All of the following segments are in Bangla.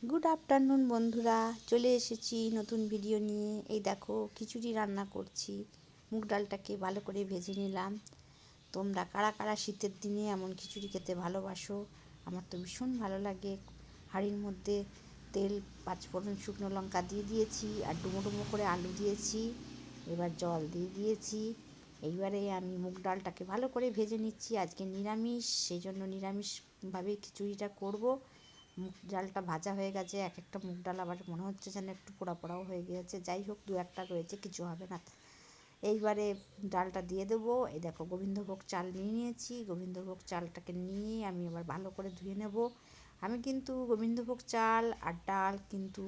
গুড আফটারনুন বন্ধুরা, চলে এসেছি নতুন ভিডিও নিয়ে। এই দেখো খিচুড়ি রান্না করছি। মুগ ডালটাকে ভালো করে ভেজে নিলাম। তোমরা কারা কারা শীতের দিনে এমন খিচুড়ি খেতে ভালোবাসো? আমার তো ভীষণ ভালো লাগে। হাঁড়ির মধ্যে তেল, পাঁচফোড়ন, শুকনো লঙ্কা দিয়ে দিয়েছি আর ডুমো ডুমো করে আলু দিয়েছি। এবার জল দিয়ে দিয়েছি। এইবারে আমি মুগ ডালটাকে ভালো করে ভেজে নিচ্ছি। আজকে নিরামিষ, সেই জন্য নিরামিষভাবে খিচুড়িটা করব। মুগ ডালটা ভাজা হয়ে গেছে, এক একটা মুগ ডাল আবার মনে হচ্ছে যেন একটু পোড়া পোড়াও হয়ে গিয়েছে। যাই হোক, দু একটা রয়েছে, কিছু হবে না। এইবারে ডালটা দিয়ে দেবো। এই দেখো গোবিন্দভোগ চাল নিয়ে নিয়েছি। গোবিন্দভোগ চালটাকে নিয়ে আমি এবার ভালো করে ধুয়ে নেব। আমি কিন্তু গোবিন্দভোগ চাল আর ডাল কিন্তু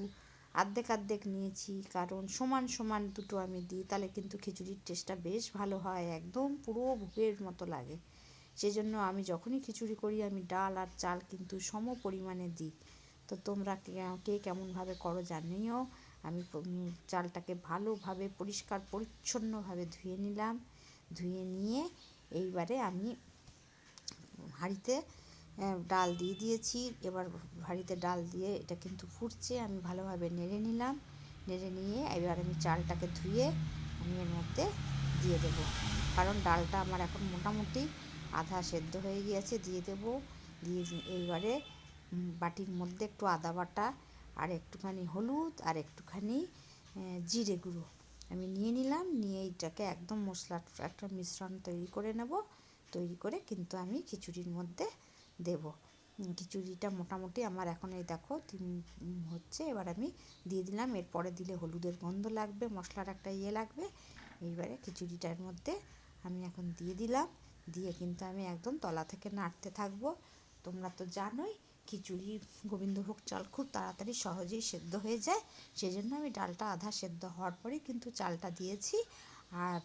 আর্ধেক আর্ধেক নিয়েছি, কারণ সমান সমান দুটো আমি দিই, তাহলে কিন্তু খিচুড়ির টেস্টটা বেশ ভালো হয়, একদম পুরো ভোগের মতো লাগে। সেই জন্য আমি যখনই খিচুড়ি করি আমি ডাল আর চাল কিন্তু সম পরিমাণে দিই। তো তোমরা কে কেমনভাবে করো জানিও। আমি চালটাকে ভালোভাবে পরিষ্কার পরিচ্ছন্নভাবে ধুয়ে নিলাম। ধুয়ে নিয়ে এইবারে আমি হাঁড়িতে ডাল দিয়ে দিয়েছি। এবার হাঁড়িতে ডাল দিয়ে এটা কিন্তু ফুটছে, আমি ভালোভাবে নেড়ে নিলাম। নেড়ে নিয়ে এবার আমি চালটাকে ধুয়ে আমি এর মধ্যে দিয়ে দেবো, কারণ ডালটা আমার এখন মোটামুটি আধা সেদ্ধ হয়ে গিয়েছে। দিয়ে দেবো। দিয়ে এইবারে বাটির মধ্যে একটু আদা বাটা আর একটুখানি হলুদ আর একটুখানি জিরে গুঁড়ো আমি নিয়ে নিলাম। নিয়ে এইটাকে একদম মশলার একটা মিশ্রণ তৈরি করে নেব। তৈরি করে কিন্তু আমি খিচুড়ির মধ্যে দেব। খিচুড়িটা মোটামুটি আমার এখন এই দেখো হচ্ছে। এবার আমি দিয়ে দিলাম। এরপরে দিলে হলুদের গন্ধ লাগবে, মশলার একটা লাগবে। এইবারে খিচুড়িটার মধ্যে আমি এখন দিয়ে দিলাম। দিয়ে কিন্তু আমি একদম তলা থেকে নাড়তে থাকবো। তোমরা তো জানোই খিচুড়ি গোবিন্দভোগ চাল খুব তাড়াতাড়ি সহজেই সেদ্ধ হয়ে যায়। সেই জন্য আমি ডালটা আধা সেদ্ধ হওয়ার পরেই কিন্তু চালটা দিয়েছি। আর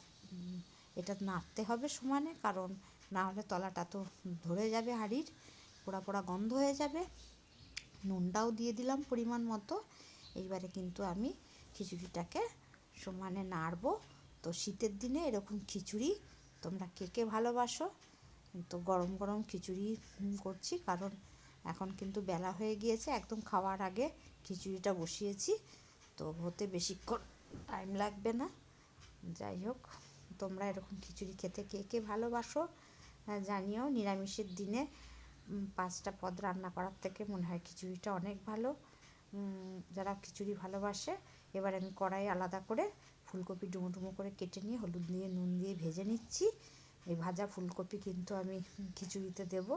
এটা নাড়তে হবে সমানে, কারণ না হলে তলাটা তো ধরে যাবে, হাঁড়ির পোড়া পোড়া গন্ধ হয়ে যাবে। নুনটাও দিয়ে দিলাম পরিমাণ মতো। এইবারে কিন্তু আমি খিচুড়িটাকে সমানে নাড়বো। তো শীতের দিনে এরকম খিচুড়ি তোমরা কে কে ভালোবাসো? তো গরম গরম খিচুড়ি করছি, কারণ এখন কিন্তু বেলা হয়ে গিয়েছে, একদম খাওয়ার আগে খিচুড়িটা বসিয়েছি, তো হতে বেশিক্ষণ টাইম লাগবে না। যাই হোক, তোমরা এরকম খিচুড়ি খেতে কে কে ভালোবাসো জানিও। নিরামিষের দিনে 5টা পদ রান্না করার থেকে মনে হয় খিচুড়িটা অনেক ভালো। যারা খিচুড়ি ভালোবাসে, এবার আমি কড়াই আলাদা করে ফুলকপি ডুমো ডুমো করে কেটে নিয়ে হলুদ দিয়ে নুন দিয়ে ভেজে নিচ্ছি। এই ভাজা ফুলকপি কিন্তু আমি খিচুড়িতে দেব,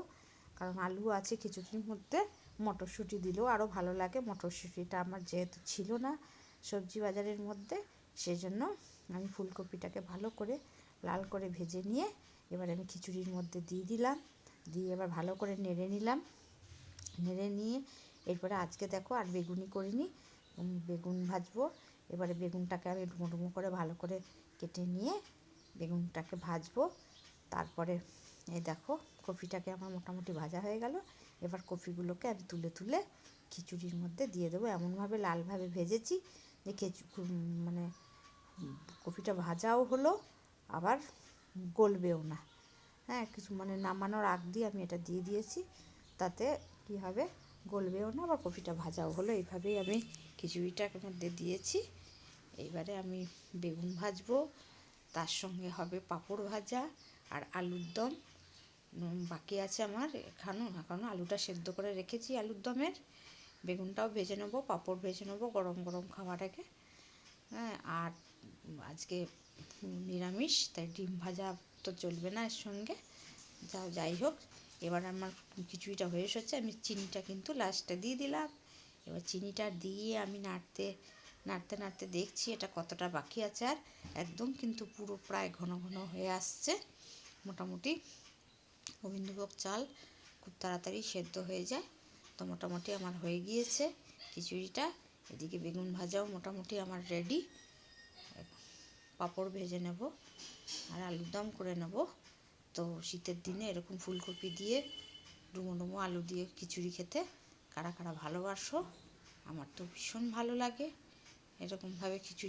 কারণ আলু আছে খিচুড়ির মধ্যে। মটরশুঁটি দিলেও আরও ভালো লাগে। মটরশুঁটিটা আমার যেহেতু ছিল না সবজি বাজারের মধ্যে, সেই জন্য আমি ফুলকপিটাকে ভালো করে লাল করে ভেজে নিয়ে এবার আমি খিচুড়ির মধ্যে দিয়ে দিলাম। দিয়ে এবার ভালো করে নেড়ে নিলাম। নেড়ে নিয়ে এরপরে আজকে দেখো আর বেগুনি করিনি, বেগুন ভাজবো। এবারে বেগুনটাকে আমি ডুমো ডুমো করে ভালো করে কেটে নিয়ে বেগুনটাকে ভাজবো। তারপরে এই দেখো কপিটাকে আমার মোটামুটি ভাজা হয়ে গেল। এবার কপিগুলোকে আমি তুলে তুলে খিচুড়ির মধ্যে দিয়ে দেবো। এমনভাবে লালভাবে ভেজেছি যে মানে কপিটা ভাজাও হলো, আবার গলবেও না। হ্যাঁ, কিছু মানে নামানোর আগ দিয়ে আমি এটা দিয়ে দিয়েছি, তাতে কি হবে, গলবেও না, আবার কপিটা ভাজাও হলো। এইভাবেই আমি খিচুড়িটার মধ্যে দিয়েছি। এইবারে আমি বেগুন ভাজবো, তার সঙ্গে হবে পাঁপড় ভাজা আর আলুর দম বাকি আছে আমার। এখনও আলুটা সেদ্ধ করে রেখেছি আলুর দমের। বেগুনটাও ভেজে নেবো, পাঁপড় ভেজে নেবো গরম গরম খাওয়ার আগে। হ্যাঁ, আর আজকে নিরামিষ, তাই ডিম ভাজা তো চলবে না এর সঙ্গে। যাই হোক, এবার আমার খিচুড়িটা হয়ে এসেছে। আমি চিনিটা কিন্তু লাস্টে দিয়ে দিলাম। এবার চিনিটা দিয়ে আমি নাড়তে নাড়তে নাড়তে দেখছি এটা কতটা বাকি আছে। আর একদম কিন্তু পুরো প্রায় ঘন ঘন হয়ে আসছে। মোটামুটি গোবিন্দভোগ চাল খুব তাড়াতাড়ি সেদ্ধ হয়ে যায়। তো মোটামুটি আমার হয়ে গিয়েছে খিচুড়িটা। এদিকে বেগুন ভাজাও মোটামুটি আমার রেডি। পাঁপড় ভেজে নেব আর আলুর দম করে নেব। তো শীতের দিনে এরকম ফুলকপি দিয়ে ডুমো ডুমো আলু দিয়ে খিচুড়ি খেতে কারা কারা ভালোবাসো? আমার তো ভীষণ ভালো লাগে এরকমভাবে খিচুড়ি।